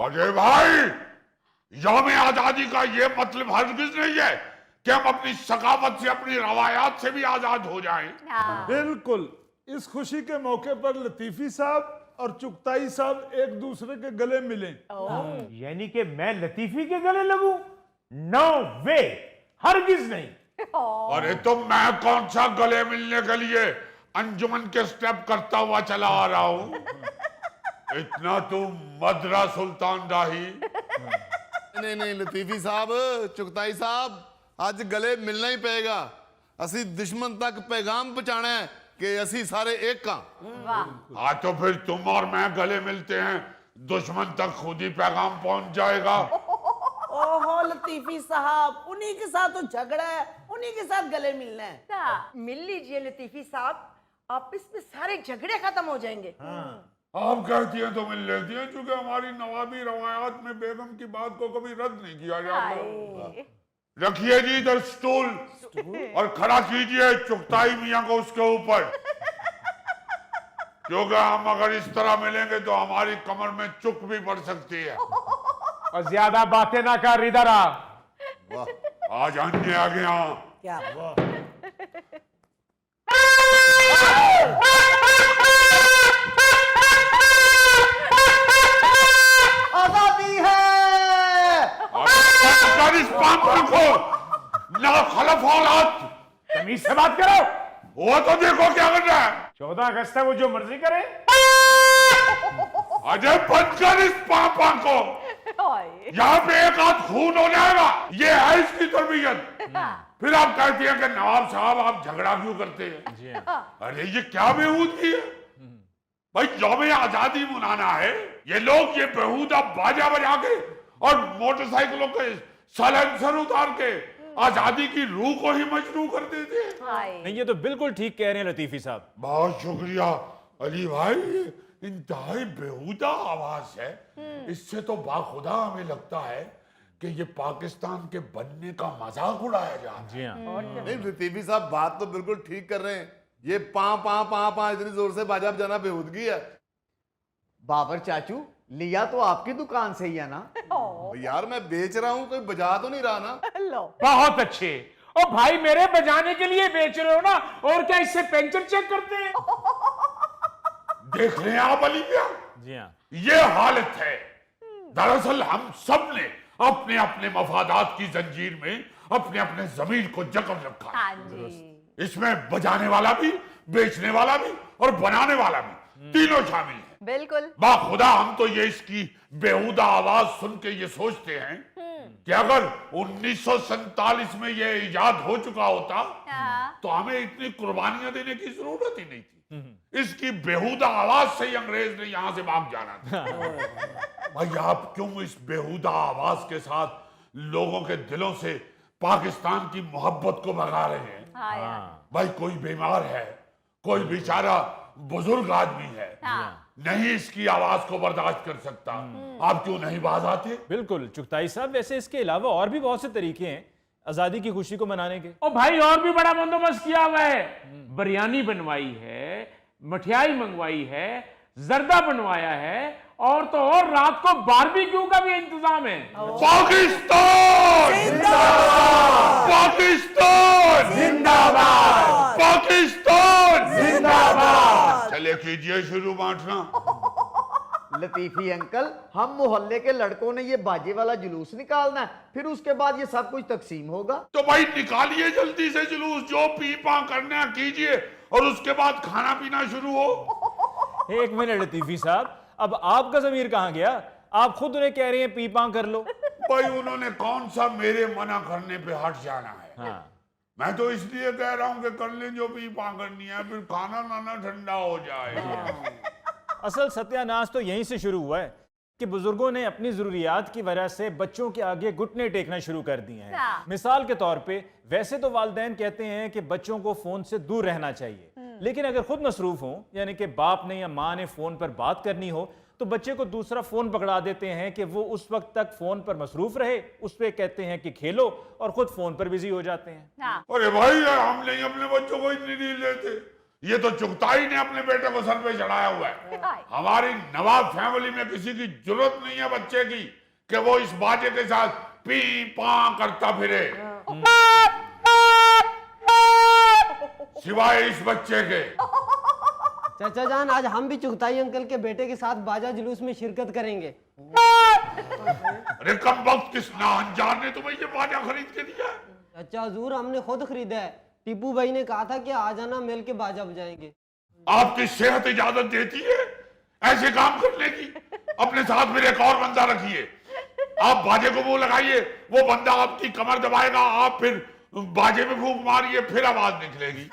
अरे भाई, यौम आजादी का ये मतलब हरगिज नहीं है कि हम अपनी सकाफत से, अपनी रवायात से भी आजाद हो जाएं। बिल्कुल। इस खुशी के मौके पर लतीफी साहब और चुगताई साहब एक दूसरे के गले मिले। यानी कि मैं लतीफी के गले लगूं? नो वे, हरगिज नहीं। अरे तो मैं कौन सा गले मिलने के लिए अंजुमन के स्टेप करता हुआ चला आ रहा हूं? इतना तो मदरा सुल्तान राही। नहीं नहीं लतीफी साहब, चुगताई साहब, आज गले मिलना ही पेगा। असी दुश्मन तक पैगाम पहुंचाना है कि असी सारे एक का। हाँ तो फिर तुम और मैं गले मिलते हैं, दुश्मन तक खुद ही पैगाम पहुंच जाएगा। ओहो लतीफी साहब, उन्हीं के साथ तो झगड़ा है, उन्हीं के साथ गले मिलना है। मिल लीजिए लतीफी साहब, आपस में सारे झगड़े खत्म हो जाएंगे। आप कहती हैं तो मिल लेती हैं, क्योंकि हमारी नवाबी रवायात में बेगम की बात को कभी रद्द नहीं किया जाता। रखिए जी इधर स्टूल और खड़ा कीजिए चुगताई मियां को उसके ऊपर, क्योंकि हम अगर इस तरह मिलेंगे तो हमारी कमर में चुक भी पड़ सकती है। और ज्यादा बातें ना कर, इधर आ। आज अन्य आ गया। क्या आजादी है। और इस पागल को ना खलफ औलाद, तमीज से बात करो। वो तो देखो क्या कर रहा है। 14 अगस्त है, वो जो मर्जी करे। अजय बंद कर इस पापा को, यहाँ पे एक आध खून हो जाएगा। ये है इसकी तरबियत। फिर आप कहती हैं कि नवाब साहब आप झगड़ा क्यों करते हैं? अरे ये क्या बेहूदगी है भाई, यौम आजादी मनाना है, ये लोग ये बेहूदा बाजा बजा के और मोटरसाइकिलों के साइलेंसर उतार के आजादी की रूह को ही मजनू कर देते हैं। नहीं, ये तो बिल्कुल ठीक कह रहे हैं लतीफी साहब। बहुत शुक्रिया अली भाई, ये इंतहाई बेहुदा आवाज है। इससे तो बाखुदा हमें लगता है कि ये पाकिस्तान के बनने का मजाक उड़ाया जा रहा है। जी हाँ। नहीं लतीफी साहब बात तो बिल्कुल ठीक कर रहे हैं। ये पां पां पां पां इतनी जोर से बाजा बजाना बेहूदगी है। बाबर चाचू, लिया तो आपकी दुकान से ही है ना? यार मैं बेच रहा हूँ, कोई बजा तो नहीं रहा ना। बहुत अच्छे। ओ भाई, मेरे बजाने के लिए बेच रहे हो ना, और क्या इससे पेंचर चेक करते हैं? देख रहे हैं आप अली भैया, जी हाँ। ये हालत है। दरअसल हम सब ने अपने अपने मफादात की जंजीर में अपने अपने जमीन को जकड़ रखा है। इसमें बजाने वाला भी, बेचने वाला भी और बनाने वाला भी, तीनों शामिल हैं। बिल्कुल। बाखुदा हम तो ये इसकी बेहुदा आवाज सुन के ये सोचते हैं कि अगर 1947 में ये इजाद हो चुका होता तो हमें इतनी कुर्बानियां देने की जरूरत ही नहीं थी। इसकी बेहुदा आवाज से ही अंग्रेज ने यहां से भाग जाना था। भाई आप क्यों इस बेहुदा आवाज के साथ लोगों के दिलों से पाकिस्तान की मोहब्बत को भगा रहे हैं? भाई कोई बीमार है, कोई बेचारा बुजुर्ग आदमी है, नहीं इसकी आवाज को बर्दाश्त कर सकता, आप क्यों नहीं बाज आते? बिल्कुल चुगताई साहब, वैसे इसके अलावा और भी बहुत से तरीके हैं आजादी की खुशी को मनाने के। ओ भाई, और भी बड़ा बंदोबस्त किया हुआ है। बिरयानी बनवाई है, मठियाई मंगवाई है, जर्दा बनवाया है, और तो और रात को बारबेक्यू का भी इंतजाम है। पाकिस्तान जिंदाबाद, पाकिस्तान जिंदाबाद, पाकिस्तान जिंदाबाद। चले कीजिए शुरू बांटना। लतीफी अंकल, हम मोहल्ले के लड़कों ने ये बाजे वाला जुलूस निकालना है, फिर उसके बाद ये सब कुछ तकसीम होगा। तो भाई निकालिए जल्दी से जुलूस, जो पी पा करना है कीजिए, और उसके बाद खाना पीना शुरू हो। एक मिनट लतीफी साहब, अब आपका ज़मीर कहां गया? आप खुद उन्हें कह रहे हैं पी पा कर लो। भाई उन्होंने कौन सा मेरे मना करने पे हट जाना है? हाँ। मैं तो इसलिए कह रहा हूं कि कर लें जो पी पा करनी है, फिर खाना नाना ठंडा हो जाए। असल सत्यानाश तो यहीं से शुरू हुआ है कि बुजुर्गों ने अपनी जरूरियात की वजह से बच्चों के आगे घुटने टेकना शुरू कर दिए हैं। मिसाल के तौर पे वैसे तो वालिदैन कहते हैं कि बच्चों को फोन से दूर रहना चाहिए, लेकिन अगर खुद मसरूफ हो, यानी कि बाप ने या माँ ने फोन पर बात करनी हो, तो बच्चे को दूसरा फोन पकड़ा देते हैं कि वो उस वक्त तक फोन पर मसरूफ रहे, उस पे कहते हैं कि खेलो, और खुद फोन पर बिजी हो जाते हैं। अरे भाई हम नहीं अपने बच्चों को इतनी ढील देते, ये तो चुगताई ने अपने बेटे को सर पे चढ़ाया हुआ है। हमारी नवाब फैमिली में किसी की जरूरत नहीं है बच्चे की कि वो इस बाजे के साथ पी पा करता फिरे, सिवाय इस बच्चे के। चाचा जान, आज हम भी चुगताई अंकल के बेटे के साथ बाजा जुलूस में शिरकत करेंगे। अरे कम वक्त किस नाअंजान ने तुम्हें ये बाजा खरीद के दिया है? चाचा हुजूर, हमने खुद खरीदा है। टीपू भाई ने कहा था कि आ जाना, मिल के बाजा बजाएंगे। आपकी सेहत इजाजत देती है ऐसे काम करने की? अपने साथ मेरे एक और बंदा रखिए, आप बाजे को मुंह लगाइए, वो बंदा आपकी कमर दबाएगा, आप फिर बाजे में फूंक मारिए, फिर आवाज निकलेगी।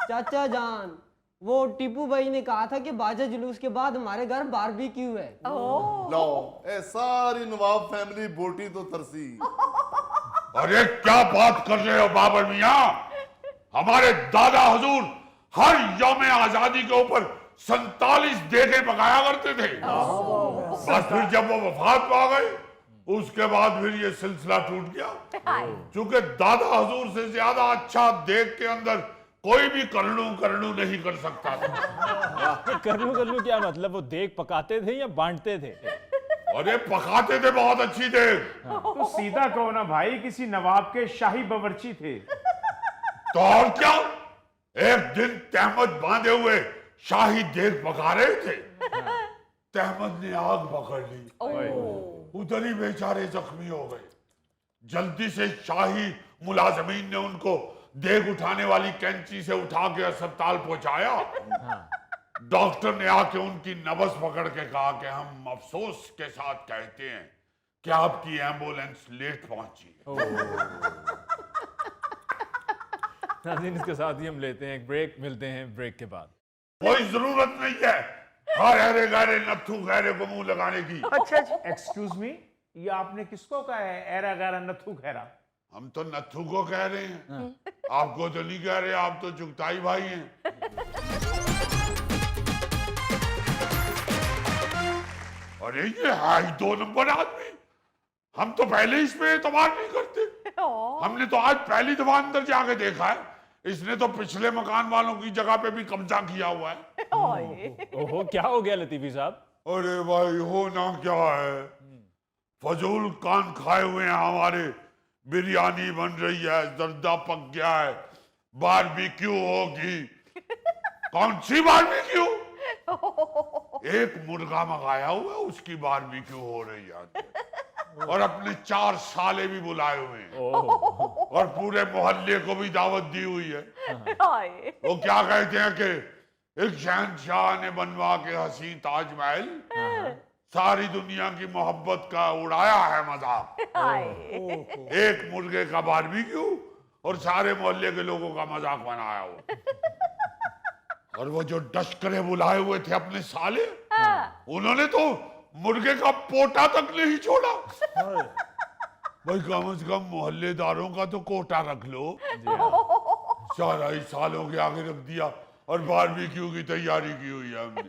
चाचा जान, वो टीपू भाई ने कहा था कि बाजा जुलूस के बाद हमारे घर बारबेक्यू है। लो, ए सारी नवाब फैमिली बोटी तो तरसी। अरे क्या बात कर रहे हो बाबर मियां? हमारे दादा हजूर हर यौम आजादी के ऊपर 47 देगे पकाया करते थे। बस फिर जब वो वफात पा गए, उसके बाद फिर ये सिलसिला टूट गया। क्योंकि दादा हजूर से ज्यादा अच्छा देग के अंदर कोई भी करनू नहीं कर सकता था। करनू क्या मतलब? वो देग पकाते थे या बांटते थे? अरे पकाते थे बहुत अच्छी देग। तो सीधा कहो ना भाई, किसी नवाब के शाही बावर्ची थे। तो और क्या, एक दिन तहमद बांधे हुए शाही देग पका रहे थे, तहमद ने आग पकड़ ली, उधर ही बेचारे जख्मी हो गए। जल्दी से शाही मुलाजमीन ने उनको देग उठाने वाली कैंची से उठा के अस्पताल पहुंचाया। डॉक्टर ने आके उनकी नब्ज पकड़ के कहा कि हम अफसोस के साथ कहते हैं कि आपकी एम्बुलेंस लेट पहुंची है। नाज़रीन, इसके साथ ही हम लेते हैं एक ब्रेक, मिलते हैं ब्रेक के बाद। कोई जरूरत नहीं है हर हरे गहरे नथु गहरे को मुंह लगाने की। अच्छा जी। एक्सक्यूज मी, ये आपने किसको कहा है एरा गैरा नथु खैरा? हम तो नथु को कह रहे हैं, आपको तो नहीं कह रहे, आप तो चुगताई भाई हैं। अरे ये है ही 2 नंबर आदमी, हम तो पहले इसमें एतबार नहीं करते। हमने तो आज पहली दफा अंदर जाके देखा है, इसने तो पिछले मकान वालों की जगह पे भी कब्जा किया हुआ है। ओहो, क्या हो गया लतीफी साहब? अरे भाई होना क्या है, फजूल कान खाए हुए हैं हमारे। बिरयानी बन रही है, जर्दा पक गया है, बारबेक्यू होगी। कौन सी बारबेक्यू? एक मुर्गा मंगाया हुआ है, उसकी बारबेक्यू हो रही है, और अपने 4 साले भी बुलाए हुए हैं, और पूरे मोहल्ले को भी दावत दी हुई है। वो क्या कहते हैं कि एक शहंशाह ने बनवा के हसी ताजमहल सारी दुनिया की मोहब्बत का उड़ाया है मजाक। एक मुर्गे का बारबेक्यू और सारे मोहल्ले के लोगों का मजाक बनाया हुआ। और वो जो डशकरे बुलाए हुए थे अपने साले, उन्होंने तो मुर्गे का पोटा तक नहीं छोड़ा। भाई कम से कम मोहल्लेदारों का तो कोटा रख लो। सारा ही सालों के आगे रख दिया और बारबेक्यू की तैयारी की हुई है हमने।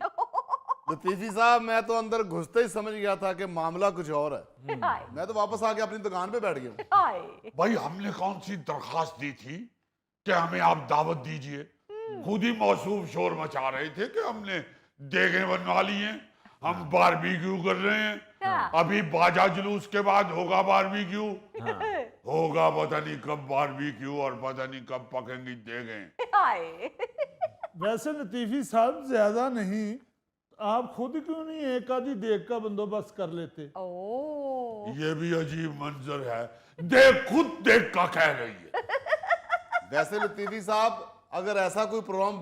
लतीफी साहब, मैं तो अंदर घुसते ही समझ गया था कि मामला कुछ और है। मैं तो वापस आके अपनी दुकान पे बैठ गया। भाई हमने कौन सी दरखास्त दी थी कि हमें आप दावत दीजिए? खुद ही मौसूफ शोर मचा रहे थे कि हमने देगे बनवा ली हैं, हम बारबेक्यू कर रहे हैं, अभी बाजा जुलूस के बाद होगा बारबेक्यू। होगा पता नहीं कब बारबेक्यू और पता नहीं कब पकेंगी देगे। वैसे लतीफी साहब, ज्यादा नहीं, आप खुद क्यों नहीं एक आधी देग का बंदोबस्त कर लेते? ये भी अजीब मंजर है, देख खुद देख का कह रही है। वैसे लतीफी साहब, अगर ऐसा कोई प्रोग्राम